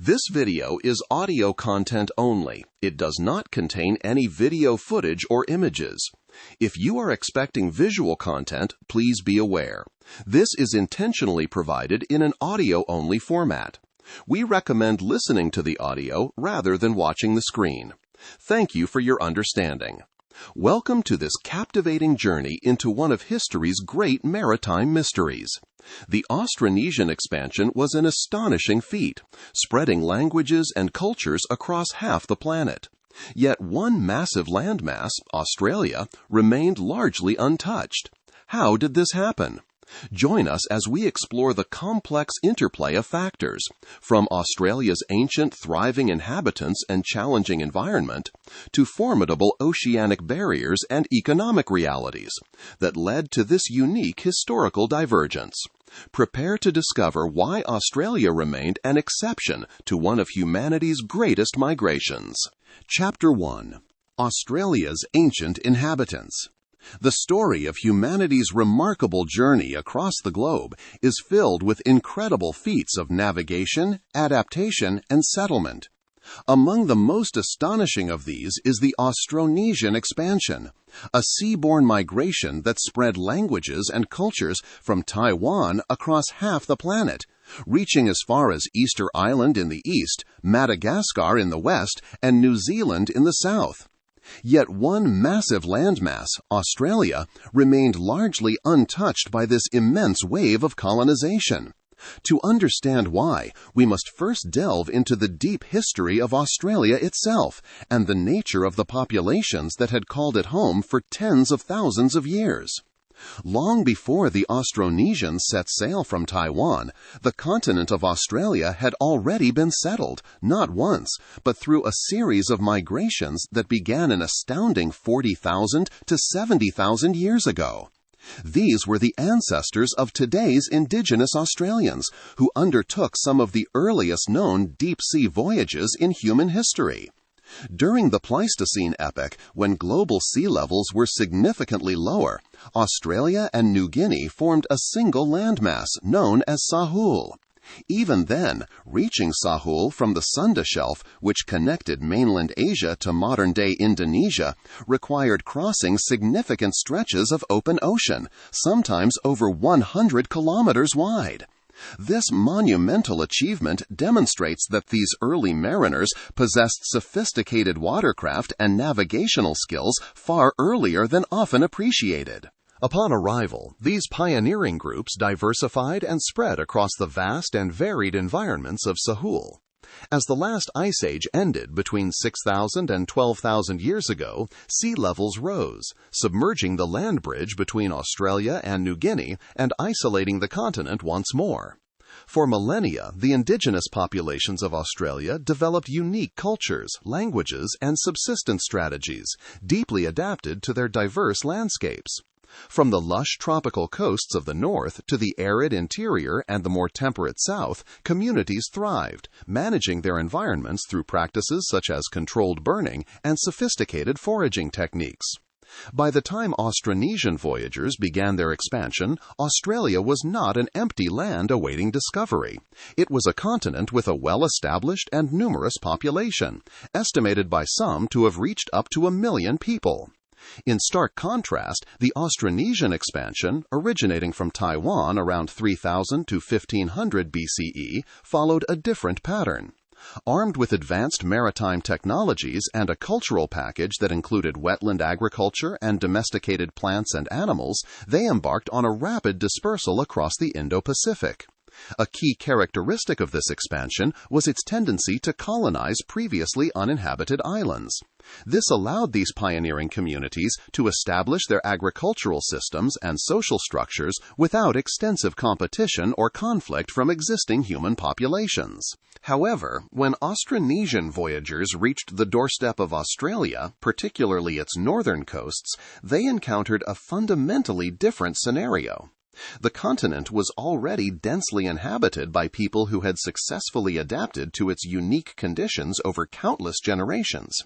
This video is audio content only. It does not contain any video footage or images. If you are expecting visual content, please be aware. This is intentionally provided in an audio-only format. We recommend listening to the audio rather than watching the screen. Thank you for your understanding. Welcome to this captivating journey into one of history's great maritime mysteries. The Austronesian expansion was an astonishing feat, spreading languages and cultures across half the planet. Yet one massive landmass, Australia, remained largely untouched. How did this happen? Join us as we explore the complex interplay of factors, from Australia's ancient, thriving inhabitants and challenging environment, to formidable oceanic barriers and economic realities that led to this unique historical divergence. Prepare to discover why Australia remained an exception to one of humanity's greatest migrations. Chapter 1. Australia's Ancient Inhabitants. The story of humanity's remarkable journey across the globe is filled with incredible feats of navigation, adaptation, and settlement. Among the most astonishing of these is the Austronesian expansion, a seaborne migration that spread languages and cultures from Taiwan across half the planet, reaching as far as Easter Island in the east, Madagascar in the west, and New Zealand in the south. Yet one massive landmass, Australia, remained largely untouched by this immense wave of colonization. To understand why, we must first delve into the deep history of Australia itself and the nature of the populations that had called it home for tens of thousands of years. Long before the Austronesians set sail from Taiwan, the continent of Australia had already been settled, not once, but through a series of migrations that began an astounding 40,000 to 70,000 years ago. These were the ancestors of today's indigenous Australians, who undertook some of the earliest known deep-sea voyages in human history. During the Pleistocene epoch, when global sea levels were significantly lower, Australia and New Guinea formed a single landmass known as Sahul. Even then, reaching Sahul from the Sunda Shelf, which connected mainland Asia to modern-day Indonesia, required crossing significant stretches of open ocean, sometimes over 100 kilometers wide. This monumental achievement demonstrates that these early mariners possessed sophisticated watercraft and navigational skills far earlier than often appreciated. Upon arrival, these pioneering groups diversified and spread across the vast and varied environments of Sahul. As the last ice age ended between 6,000 and 12,000 years ago, sea levels rose, submerging the land bridge between Australia and New Guinea and isolating the continent once more. For millennia, the indigenous populations of Australia developed unique cultures, languages, and subsistence strategies, deeply adapted to their diverse landscapes. From the lush tropical coasts of the north to the arid interior and the more temperate south, communities thrived, managing their environments through practices such as controlled burning and sophisticated foraging techniques. By the time Austronesian voyagers began their expansion, Australia was not an empty land awaiting discovery. It was a continent with a well-established and numerous population, estimated by some to have reached up to 1 million people. In stark contrast, the Austronesian expansion, originating from Taiwan around 3000 to 1500 BCE, followed a different pattern. Armed with advanced maritime technologies and a cultural package that included wetland agriculture and domesticated plants and animals, they embarked on a rapid dispersal across the Indo-Pacific. A key characteristic of this expansion was its tendency to colonize previously uninhabited islands. This allowed these pioneering communities to establish their agricultural systems and social structures without extensive competition or conflict from existing human populations. However, when Austronesian voyagers reached the doorstep of Australia, particularly its northern coasts, they encountered a fundamentally different scenario. The continent was already densely inhabited by people who had successfully adapted to its unique conditions over countless generations.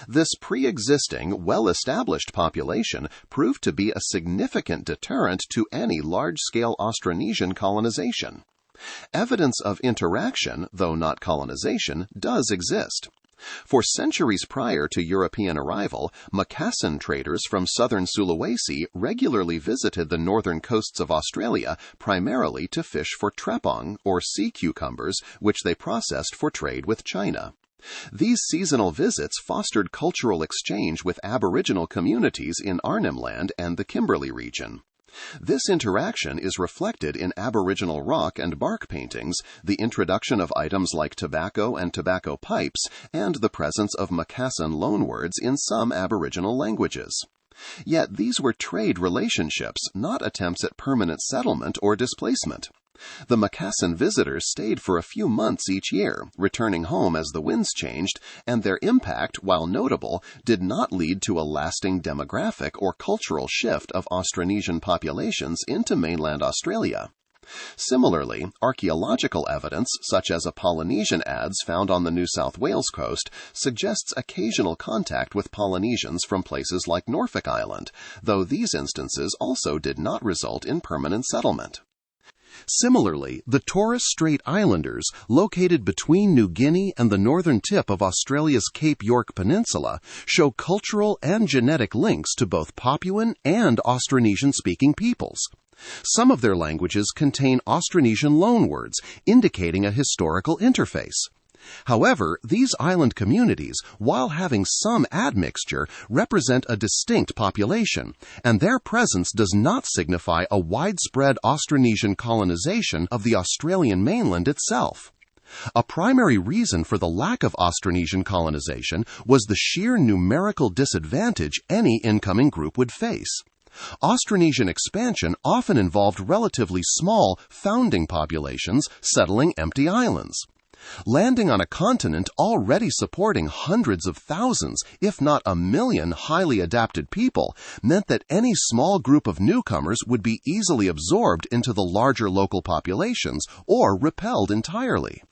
This pre-existing, well-established population proved to be a significant deterrent to any large-scale Austronesian colonization. Evidence of interaction, though not colonization, does exist. For centuries prior to European arrival, Macassan traders from southern Sulawesi regularly visited the northern coasts of Australia primarily to fish for trepang, or sea cucumbers, which they processed for trade with China. These seasonal visits fostered cultural exchange with Aboriginal communities in Arnhem Land and the Kimberley region. This interaction is reflected in Aboriginal rock and bark paintings, the introduction of items like tobacco and tobacco pipes, and the presence of Macassan loanwords in some Aboriginal languages. Yet these were trade relationships, not attempts at permanent settlement or displacement. The Macassan visitors stayed for a few months each year, returning home as the winds changed, and their impact, while notable, did not lead to a lasting demographic or cultural shift of Austronesian populations into mainland Australia. Similarly, archaeological evidence, such as a Polynesian adze found on the New South Wales coast, suggests occasional contact with Polynesians from places like Norfolk Island, though these instances also did not result in permanent settlement. Similarly, the Torres Strait Islanders, located between New Guinea and the northern tip of Australia's Cape York Peninsula, show cultural and genetic links to both Papuan and Austronesian-speaking peoples. Some of their languages contain Austronesian loanwords, indicating a historical interface. However, these island communities, while having some admixture, represent a distinct population, and their presence does not signify a widespread Austronesian colonization of the Australian mainland itself. A primary reason for the lack of Austronesian colonization was the sheer numerical disadvantage any incoming group would face. Austronesian expansion often involved relatively small, founding populations settling empty islands. Landing on a continent already supporting hundreds of thousands, if not a million, highly adapted people meant that any small group of newcomers would be easily absorbed into the larger local populations or repelled entirely.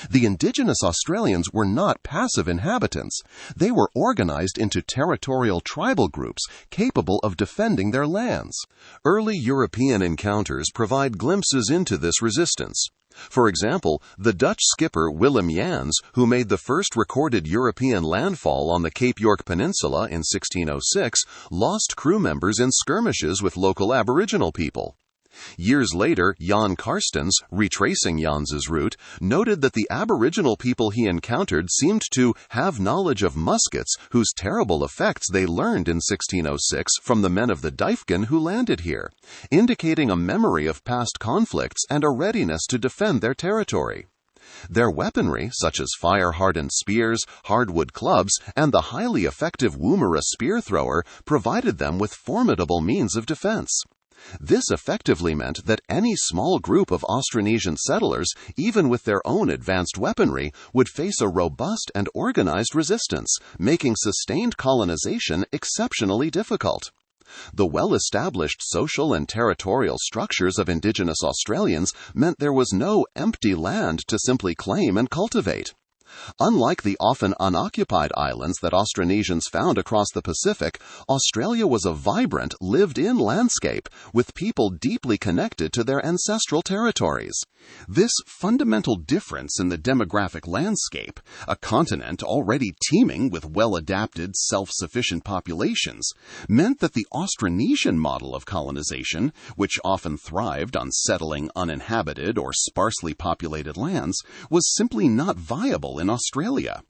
The indigenous Australians were not passive inhabitants. They were organized into territorial tribal groups capable of defending their lands. Early European encounters provide glimpses into this resistance. For example, the Dutch skipper Willem Jans, who made the first recorded European landfall on the Cape York Peninsula in 1606, lost crew members in skirmishes with local Aboriginal people. Years later, Jan Karstens, retracing Jans's route, noted that the Aboriginal people he encountered seemed to have knowledge of muskets whose terrible effects they learned in 1606 from the men of the Dyfken who landed here, indicating a memory of past conflicts and a readiness to defend their territory. Their weaponry, such as fire-hardened spears, hardwood clubs, and the highly effective Woomera spear thrower, provided them with formidable means of defense. This effectively meant that any small group of Austronesian settlers, even with their own advanced weaponry, would face a robust and organized resistance, making sustained colonization exceptionally difficult. The well-established social and territorial structures of indigenous Australians meant there was no empty land to simply claim and cultivate. Unlike the often unoccupied islands that Austronesians found across the Pacific, Australia was a vibrant, lived-in landscape with people deeply connected to their ancestral territories. This fundamental difference in the demographic landscape, a continent already teeming with well-adapted, self-sufficient populations, meant that the Austronesian model of colonization, which often thrived on settling uninhabited or sparsely populated lands, was simply not viable in Australia.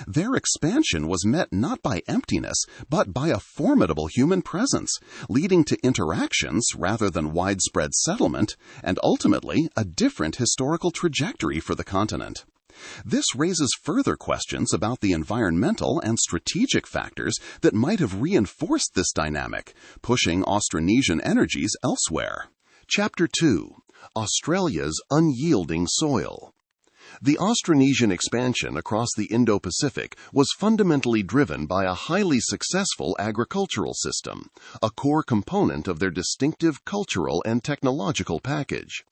Their expansion was met not by emptiness, but by a formidable human presence, leading to interactions rather than widespread settlement, and ultimately a different historical trajectory for the continent. This raises further questions about the environmental and strategic factors that might have reinforced this dynamic, pushing Austronesian energies elsewhere. Chapter 2: Australia's Unyielding Soil. The Austronesian expansion across the Indo-Pacific was fundamentally driven by a highly successful agricultural system, a core component of their distinctive cultural and technological package.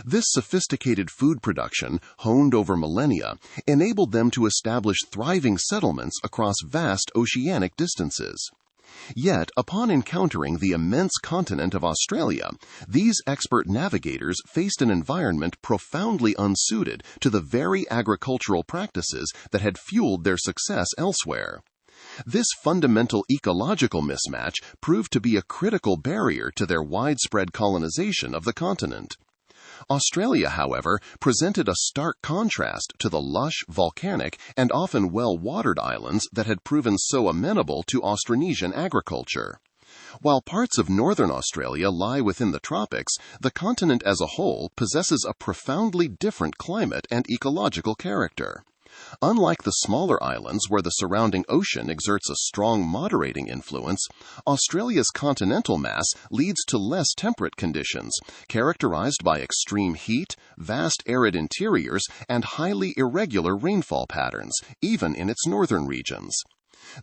This sophisticated food production, honed over millennia, enabled them to establish thriving settlements across vast oceanic distances. Yet, upon encountering the immense continent of Australia, these expert navigators faced an environment profoundly unsuited to the very agricultural practices that had fueled their success elsewhere. This fundamental ecological mismatch proved to be a critical barrier to their widespread colonization of the continent. Australia, however, presented a stark contrast to the lush, volcanic, and often well-watered islands that had proven so amenable to Austronesian agriculture. While parts of northern Australia lie within the tropics, the continent as a whole possesses a profoundly different climate and ecological character. Unlike the smaller islands where the surrounding ocean exerts a strong moderating influence, Australia's continental mass leads to less temperate conditions, characterized by extreme heat, vast arid interiors, and highly irregular rainfall patterns, even in its northern regions.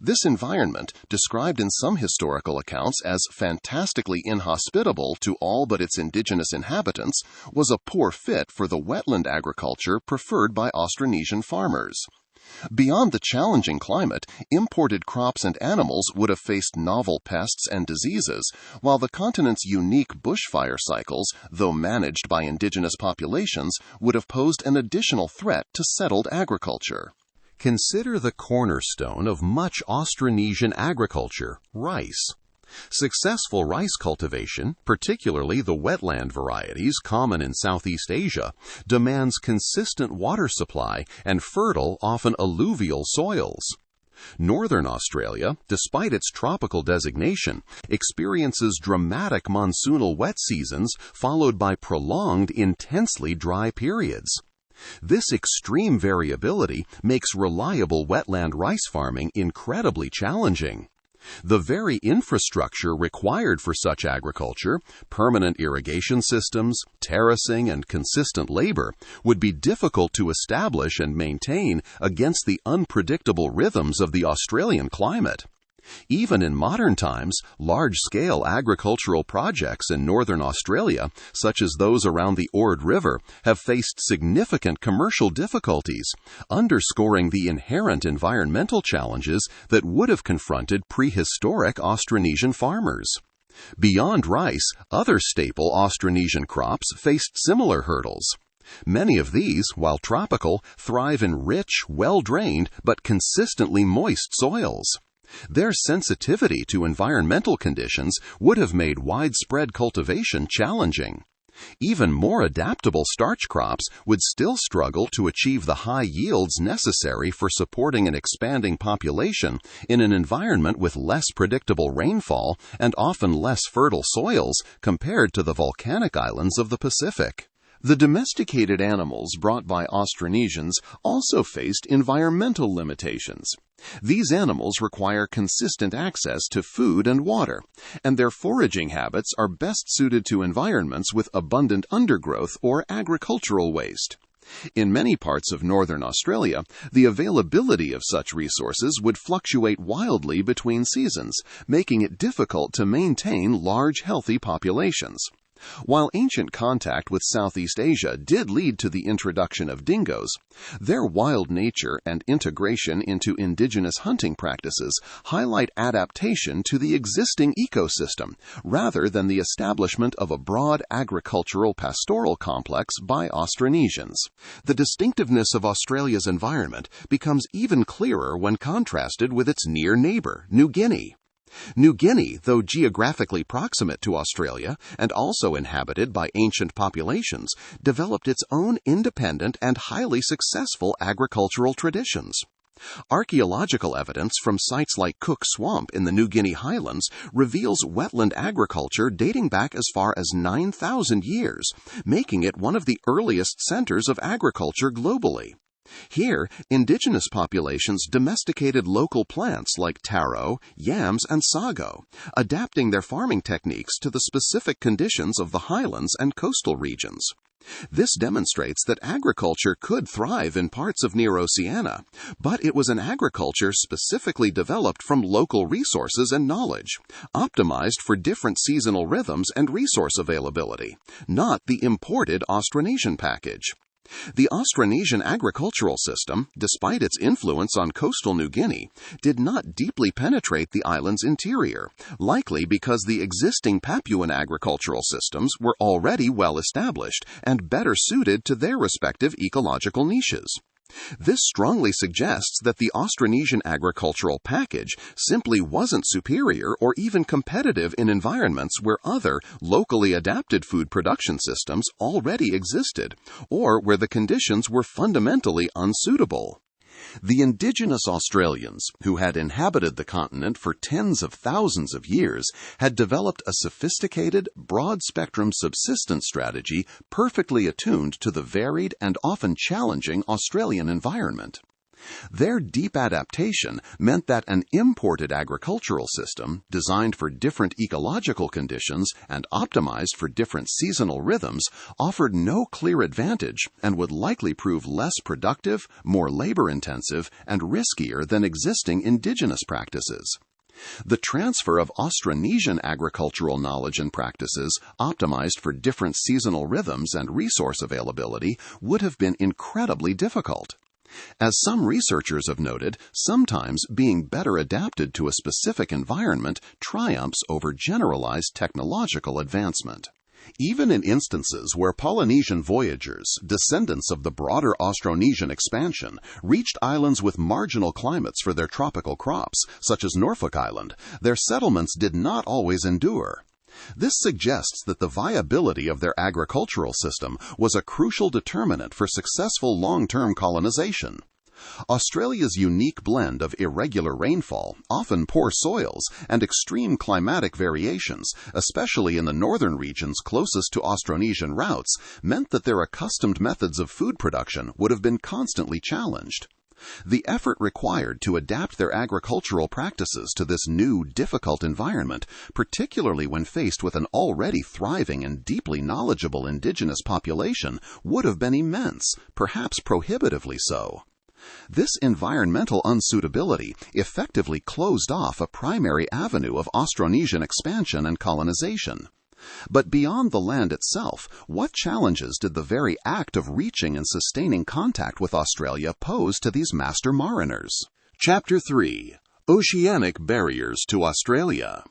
This environment, described in some historical accounts as fantastically inhospitable to all but its indigenous inhabitants, was a poor fit for the wetland agriculture preferred by Austronesian farmers. Beyond the challenging climate, imported crops and animals would have faced novel pests and diseases, while the continent's unique bushfire cycles, though managed by indigenous populations, would have posed an additional threat to settled agriculture. Consider the cornerstone of much Austronesian agriculture, rice. Successful rice cultivation, particularly the wetland varieties common in Southeast Asia, demands consistent water supply and fertile, often alluvial soils. Northern Australia, despite its tropical designation, experiences dramatic monsoonal wet seasons followed by prolonged, intensely dry periods. This extreme variability makes reliable wetland rice farming incredibly challenging. The very infrastructure required for such agriculture, permanent irrigation systems, terracing, and consistent labor, would be difficult to establish and maintain against the unpredictable rhythms of the Australian climate. Even in modern times, large-scale agricultural projects in northern Australia, such as those around the Ord River, have faced significant commercial difficulties, underscoring the inherent environmental challenges that would have confronted prehistoric Austronesian farmers. Beyond rice, other staple Austronesian crops faced similar hurdles. Many of these, while tropical, thrive in rich, well-drained, but consistently moist soils. Their sensitivity to environmental conditions would have made widespread cultivation challenging. Even more adaptable starch crops would still struggle to achieve the high yields necessary for supporting an expanding population in an environment with less predictable rainfall and often less fertile soils compared to the volcanic islands of the Pacific. The domesticated animals brought by Austronesians also faced environmental limitations. These animals require consistent access to food and water, and their foraging habits are best suited to environments with abundant undergrowth or agricultural waste. In many parts of northern Australia, the availability of such resources would fluctuate wildly between seasons, making it difficult to maintain large, healthy populations. While ancient contact with Southeast Asia did lead to the introduction of dingoes, their wild nature and integration into indigenous hunting practices highlight adaptation to the existing ecosystem rather than the establishment of a broad agricultural pastoral complex by Austronesians. The distinctiveness of Australia's environment becomes even clearer when contrasted with its near neighbor, New Guinea. New Guinea, though geographically proximate to Australia and also inhabited by ancient populations, developed its own independent and highly successful agricultural traditions. Archaeological evidence from sites like Cook Swamp in the New Guinea highlands reveals wetland agriculture dating back as far as 9,000 years, making it one of the earliest centers of agriculture globally. Here, indigenous populations domesticated local plants like taro, yams, and sago, adapting their farming techniques to the specific conditions of the highlands and coastal regions. This demonstrates that agriculture could thrive in parts of near Oceania, but it was an agriculture specifically developed from local resources and knowledge, optimized for different seasonal rhythms and resource availability, not the imported Austronesian package. The Austronesian agricultural system, despite its influence on coastal New Guinea, did not deeply penetrate the island's interior, likely because the existing Papuan agricultural systems were already well established and better suited to their respective ecological niches. This strongly suggests that the Austronesian agricultural package simply wasn't superior or even competitive in environments where other, locally adapted food production systems already existed, or where the conditions were fundamentally unsuitable. The indigenous Australians, who had inhabited the continent for tens of thousands of years, had developed a sophisticated, broad-spectrum subsistence strategy perfectly attuned to the varied and often challenging Australian environment. Their deep adaptation meant that an imported agricultural system, designed for different ecological conditions and optimized for different seasonal rhythms, offered no clear advantage and would likely prove less productive, more labor-intensive, and riskier than existing indigenous practices. The transfer of Austronesian agricultural knowledge and practices, optimized for different seasonal rhythms and resource availability, would have been incredibly difficult. As some researchers have noted, sometimes being better adapted to a specific environment triumphs over generalized technological advancement. Even in instances where Polynesian voyagers, descendants of the broader Austronesian expansion, reached islands with marginal climates for their tropical crops, such as Norfolk Island, their settlements did not always endure. This suggests that the viability of their agricultural system was a crucial determinant for successful long-term colonization. Australia's unique blend of irregular rainfall, often poor soils, and extreme climatic variations, especially in the northern regions closest to Austronesian routes, meant that their accustomed methods of food production would have been constantly challenged. The effort required to adapt their agricultural practices to this new, difficult environment, particularly when faced with an already thriving and deeply knowledgeable indigenous population, would have been immense, perhaps prohibitively so. This environmental unsuitability effectively closed off a primary avenue of Austronesian expansion and colonization. But beyond the land itself, what challenges did the very act of reaching and sustaining contact with Australia pose to these master mariners? Chapter 3. Oceanic Barriers to Australia.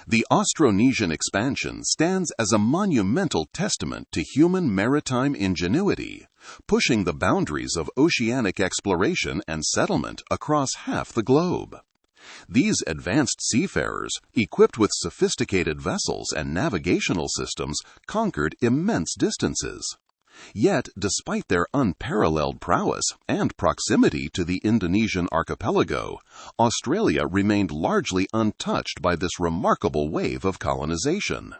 The Austronesian expansion stands as a monumental testament to human maritime ingenuity, pushing the boundaries of oceanic exploration and settlement across half the globe. These advanced seafarers, equipped with sophisticated vessels and navigational systems, conquered immense distances. Yet, despite their unparalleled prowess and proximity to the Indonesian archipelago, Australia remained largely untouched by this remarkable wave of colonization.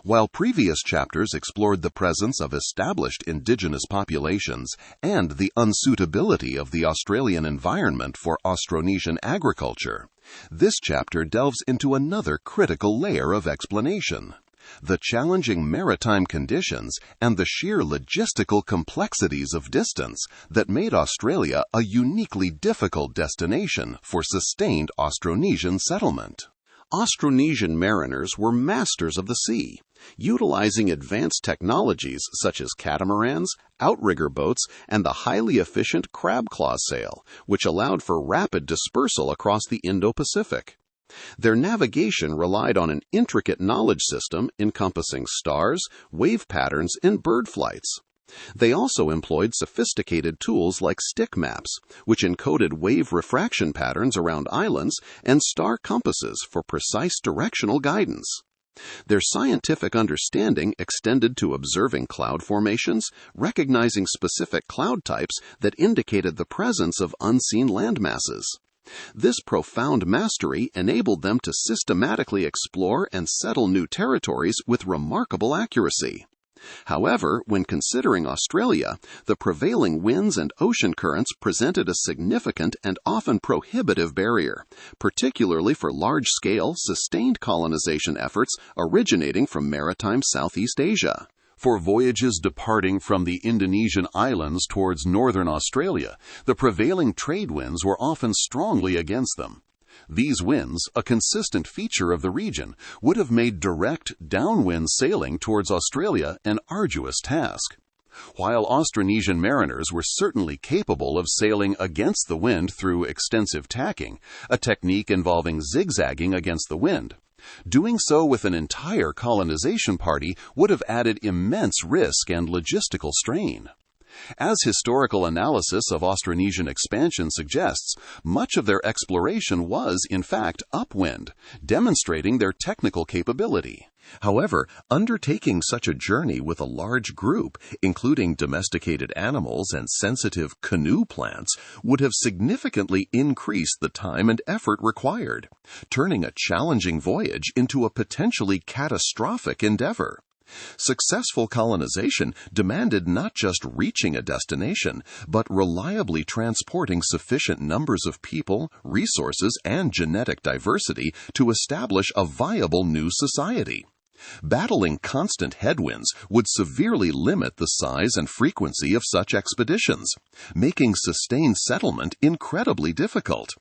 While previous chapters explored the presence of established indigenous populations and the unsuitability of the Australian environment for Austronesian agriculture, this chapter delves into another critical layer of explanation: the challenging maritime conditions and the sheer logistical complexities of distance that made Australia a uniquely difficult destination for sustained Austronesian settlement. Austronesian mariners were masters of the sea, utilizing advanced technologies such as catamarans, outrigger boats, and the highly efficient crab claw sail, which allowed for rapid dispersal across the Indo-Pacific. Their navigation relied on an intricate knowledge system encompassing stars, wave patterns, and bird flights. They also employed sophisticated tools like stick maps, which encoded wave refraction patterns around islands, and star compasses for precise directional guidance. Their scientific understanding extended to observing cloud formations, recognizing specific cloud types that indicated the presence of unseen landmasses. This profound mastery enabled them to systematically explore and settle new territories with remarkable accuracy. However, when considering Australia, the prevailing winds and ocean currents presented a significant and often prohibitive barrier, particularly for large-scale, sustained colonization efforts originating from maritime Southeast Asia. For voyages departing from the Indonesian islands towards northern Australia, the prevailing trade winds were often strongly against them. These winds, a consistent feature of the region, would have made direct, downwind sailing towards Australia an arduous task. While Austronesian mariners were certainly capable of sailing against the wind through extensive tacking, a technique involving zigzagging against the wind, doing so with an entire colonization party would have added immense risk and logistical strain. As historical analysis of Austronesian expansion suggests, much of their exploration was, in fact, upwind, demonstrating their technical capability. However, undertaking such a journey with a large group, including domesticated animals and sensitive canoe plants, would have significantly increased the time and effort required, turning a challenging voyage into a potentially catastrophic endeavor. Successful colonization demanded not just reaching a destination, but reliably transporting sufficient numbers of people, resources, and genetic diversity to establish a viable new society. Battling constant headwinds would severely limit the size and frequency of such expeditions, making sustained settlement incredibly difficult.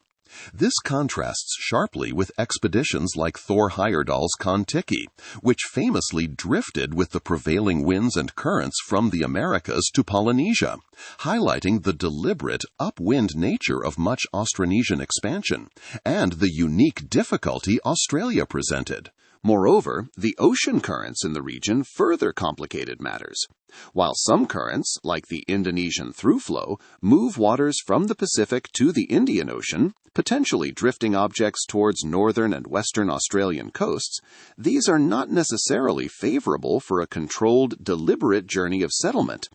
This contrasts sharply with expeditions like Thor Heyerdahl's Kon-Tiki, which famously drifted with the prevailing winds and currents from the Americas to Polynesia, highlighting the deliberate upwind nature of much Austronesian expansion and the unique difficulty Australia presented. Moreover, the ocean currents in the region further complicated matters. While some currents, like the Indonesian through-flow, move waters from the Pacific to the Indian Ocean, potentially drifting objects towards northern and western Australian coasts, these are not necessarily favorable for a controlled, deliberate journey of settlement.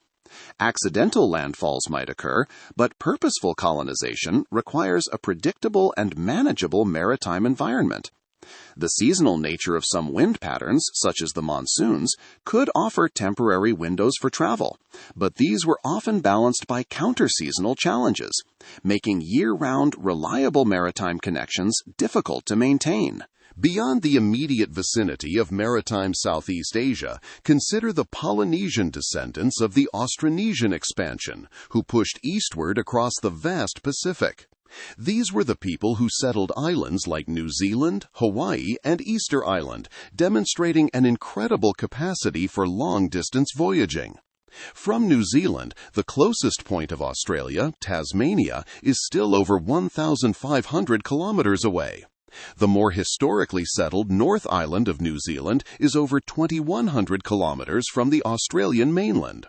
Accidental landfalls might occur, but purposeful colonization requires a predictable and manageable maritime environment. The seasonal nature of some wind patterns, such as the monsoons, could offer temporary windows for travel, but these were often balanced by counter-seasonal challenges, making year-round, reliable maritime connections difficult to maintain. Beyond the immediate vicinity of maritime Southeast Asia, consider the Polynesian descendants of the Austronesian expansion, who pushed eastward across the vast Pacific. These were the people who settled islands like New Zealand, Hawaii, and Easter Island, demonstrating an incredible capacity for long-distance voyaging. From New Zealand, the closest point of Australia, Tasmania, is still over 1,500 kilometers away. The more historically settled North Island of New Zealand is over 2,100 kilometers from the Australian mainland.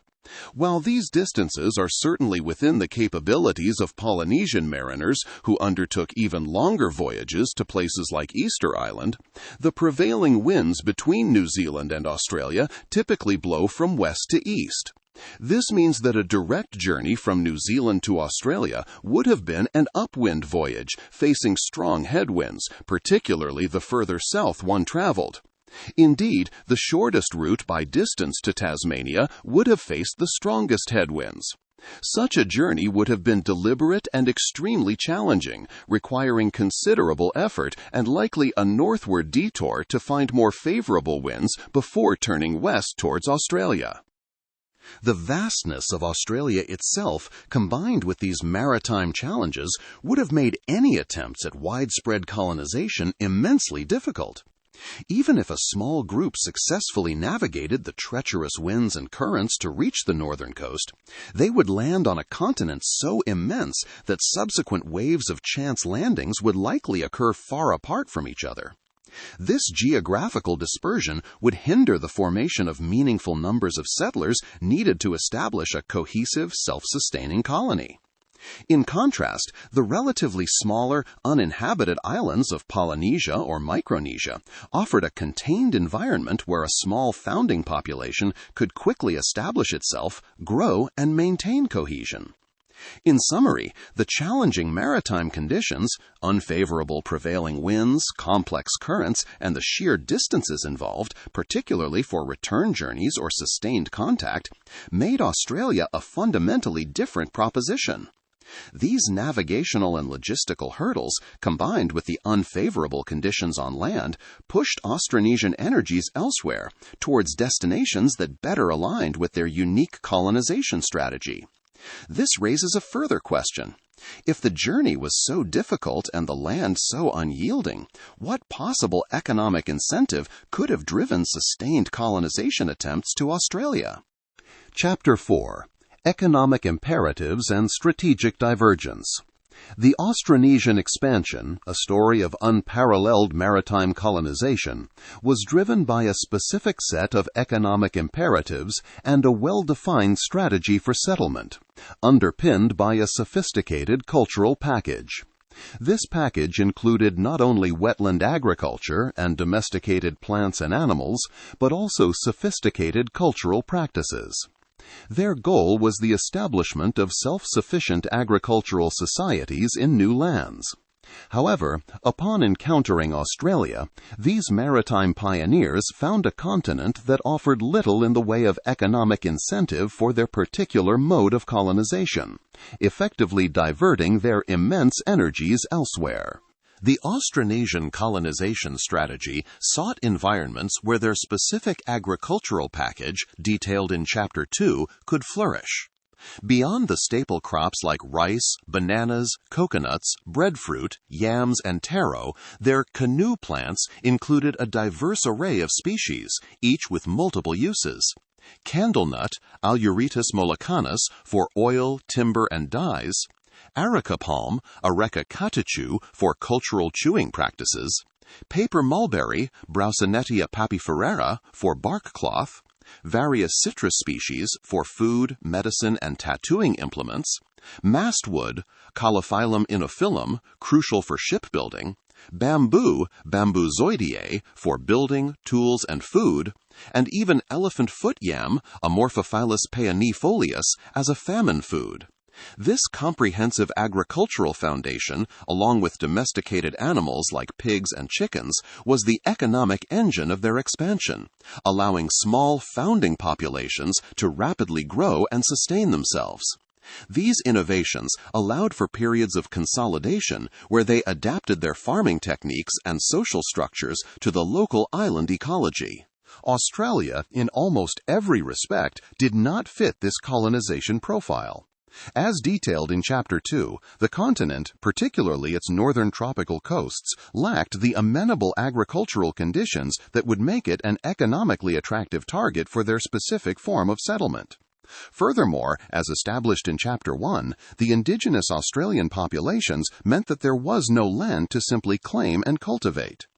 While these distances are certainly within the capabilities of Polynesian mariners who undertook even longer voyages to places like Easter Island, the prevailing winds between New Zealand and Australia typically blow from west to east. This means that a direct journey from New Zealand to Australia would have been an upwind voyage, facing strong headwinds, particularly the further south one traveled. Indeed, the shortest route by distance to Tasmania would have faced the strongest headwinds. Such a journey would have been deliberate and extremely challenging, requiring considerable effort and likely a northward detour to find more favorable winds before turning west towards Australia. The vastness of Australia itself, combined with these maritime challenges, would have made any attempts at widespread colonization immensely difficult. Even if a small group successfully navigated the treacherous winds and currents to reach the northern coast, they would land on a continent so immense that subsequent waves of chance landings would likely occur far apart from each other. This geographical dispersion would hinder the formation of meaningful numbers of settlers needed to establish a cohesive, self-sustaining colony. In contrast, the relatively smaller, uninhabited islands of Polynesia or Micronesia offered a contained environment where a small founding population could quickly establish itself, grow, and maintain cohesion. In summary, the challenging maritime conditions, unfavorable prevailing winds, complex currents, and the sheer distances involved, particularly for return journeys or sustained contact, made Australia a fundamentally different proposition. These navigational and logistical hurdles, combined with the unfavorable conditions on land, pushed Austronesian energies elsewhere, towards destinations that better aligned with their unique colonization strategy. This raises a further question. If the journey was so difficult and the land so unyielding, what possible economic incentive could have driven sustained colonization attempts to Australia? Chapter 4. Economic Imperatives and Strategic Divergence. The Austronesian expansion, a story of unparalleled maritime colonization, was driven by a specific set of economic imperatives and a well-defined strategy for settlement, underpinned by a sophisticated cultural package. This package included not only wetland agriculture and domesticated plants and animals, but also sophisticated cultural practices. Their goal was the establishment of self-sufficient agricultural societies in new lands. However, upon encountering Australia, these maritime pioneers found a continent that offered little in the way of economic incentive for their particular mode of colonization, effectively diverting their immense energies elsewhere. The Austronesian colonization strategy sought environments where their specific agricultural package, detailed in Chapter 2, could flourish. Beyond the staple crops like rice, bananas, coconuts, breadfruit, yams, and taro, their canoe plants included a diverse array of species, each with multiple uses. Candlenut, Aleurotus mollicanus, for oil, timber, and dyes. Areca palm, Areca catechu, for cultural chewing practices. Paper mulberry, Brausonetia papyferera, for bark cloth. Various citrus species for food, medicine, and tattooing implements. Mastwood, Calophyllum inophyllum, crucial for shipbuilding. Bamboo, Bambuzoideae, for building, tools, and food. And even elephant foot yam, Amorphophilus peonifolius, as a famine food. This comprehensive agricultural foundation, along with domesticated animals like pigs and chickens, was the economic engine of their expansion, allowing small founding populations to rapidly grow and sustain themselves. These innovations allowed for periods of consolidation where they adapted their farming techniques and social structures to the local island ecology. Australia, in almost every respect, did not fit this colonization profile. As detailed in Chapter 2, the continent, particularly its northern tropical coasts, lacked the amenable agricultural conditions that would make it an economically attractive target for their specific form of settlement. Furthermore, as established in Chapter 1, the indigenous Australian populations meant that there was no land to simply claim and cultivate.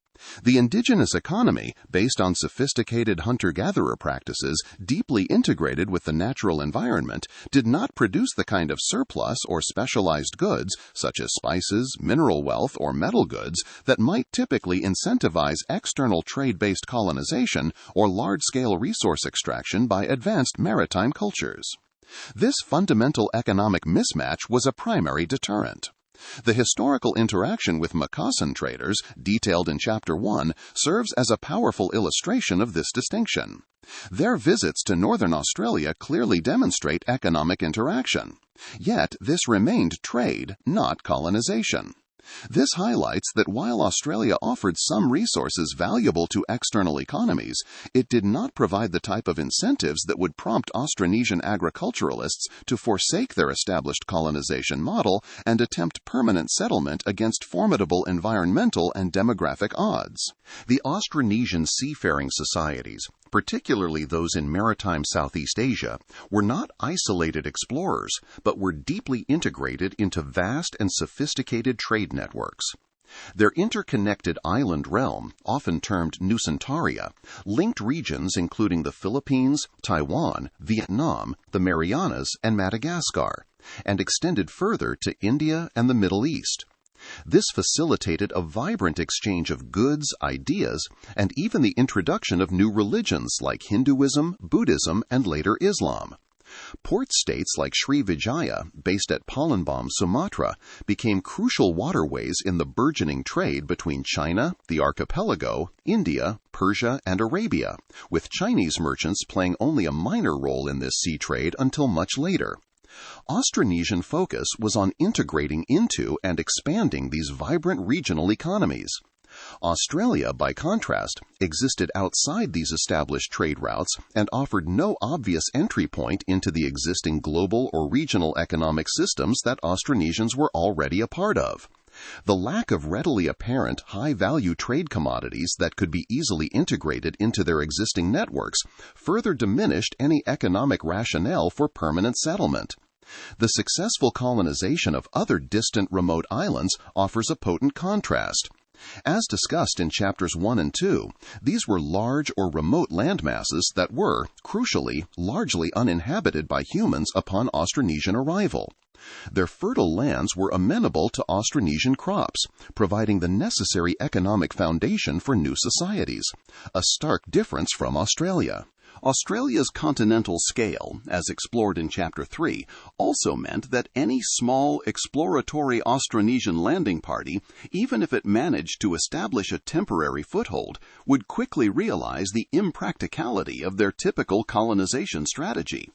The indigenous economy, based on sophisticated hunter-gatherer practices deeply integrated with the natural environment, did not produce the kind of surplus or specialized goods, such as spices, mineral wealth, or metal goods, that might typically incentivize external trade-based colonization or large-scale resource extraction by advanced maritime cultures. This fundamental economic mismatch was a primary deterrent. The historical interaction with Moccasin traders, detailed in Chapter 1, serves as a powerful illustration of this distinction. Their visits to northern Australia clearly demonstrate economic interaction. Yet this remained trade, not colonization. This highlights that while Australia offered some resources valuable to external economies, it did not provide the type of incentives that would prompt Austronesian agriculturalists to forsake their established colonization model and attempt permanent settlement against formidable environmental and demographic odds. The Austronesian seafaring societies, particularly those in maritime Southeast Asia, were not isolated explorers, but were deeply integrated into vast and sophisticated trade networks. Their interconnected island realm, often termed Nusantara, linked regions including the Philippines, Taiwan, Vietnam, the Marianas, and Madagascar, and extended further to India and the Middle East. This facilitated a vibrant exchange of goods, ideas, and even the introduction of new religions like Hinduism, Buddhism, and later Islam. Port states like Srivijaya, based at Palembang, Sumatra, became crucial waterways in the burgeoning trade between China, the archipelago, India, Persia, and Arabia, with Chinese merchants playing only a minor role in this sea trade until much later. Austronesian focus was on integrating into and expanding these vibrant regional economies. Australia, by contrast, existed outside these established trade routes and offered no obvious entry point into the existing global or regional economic systems that Austronesians were already a part of. The lack of readily apparent high-value trade commodities that could be easily integrated into their existing networks further diminished any economic rationale for permanent settlement. The successful colonization of other distant remote islands offers a potent contrast. As discussed in chapters 1 and 2, these were large or remote landmasses that were, crucially, largely uninhabited by humans upon Austronesian arrival. Their fertile lands were amenable to Austronesian crops, providing the necessary economic foundation for new societies, a stark difference from Australia. Australia's continental scale, as explored in Chapter 3, also meant that any small exploratory Austronesian landing party, even if it managed to establish a temporary foothold, would quickly realize the impracticality of their typical colonization strategy.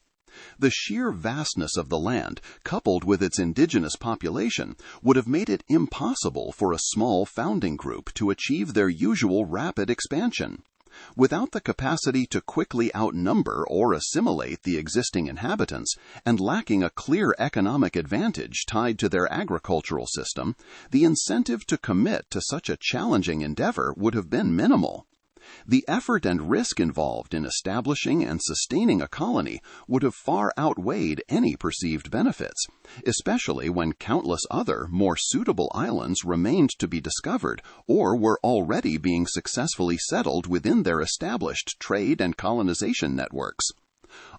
The sheer vastness of the land, coupled with its indigenous population, would have made it impossible for a small founding group to achieve their usual rapid expansion. Without the capacity to quickly outnumber or assimilate the existing inhabitants, and lacking a clear economic advantage tied to their agricultural system, the incentive to commit to such a challenging endeavor would have been minimal. The effort and risk involved in establishing and sustaining a colony would have far outweighed any perceived benefits, especially when countless other, more suitable islands remained to be discovered or were already being successfully settled within their established trade and colonization networks.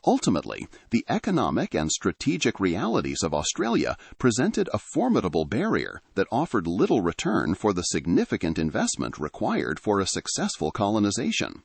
Ultimately, the economic and strategic realities of Australia presented a formidable barrier that offered little return for the significant investment required for a successful colonization.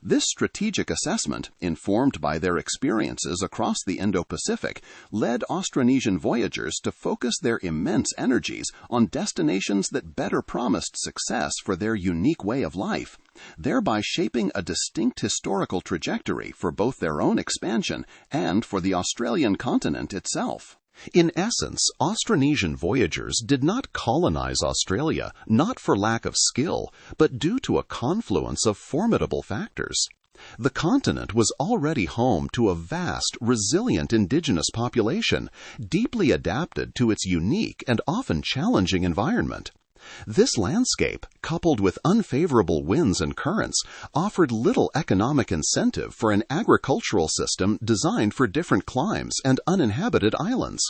This strategic assessment, informed by their experiences across the Indo-Pacific, led Austronesian voyagers to focus their immense energies on destinations that better promised success for their unique way of life, thereby shaping a distinct historical trajectory for both their own expansion and for the Australian continent itself. In essence, Austronesian voyagers did not colonize Australia, not for lack of skill, but due to a confluence of formidable factors. The continent was already home to a vast, resilient indigenous population, deeply adapted to its unique and often challenging environment. This landscape, coupled with unfavorable winds and currents, offered little economic incentive for an agricultural system designed for different climes and uninhabited islands.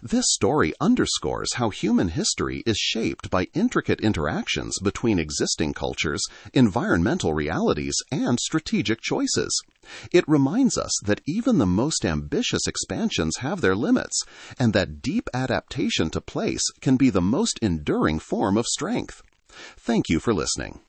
This story underscores how human history is shaped by intricate interactions between existing cultures, environmental realities, and strategic choices. It reminds us that even the most ambitious expansions have their limits, and that deep adaptation to place can be the most enduring form of strength. Thank you for listening.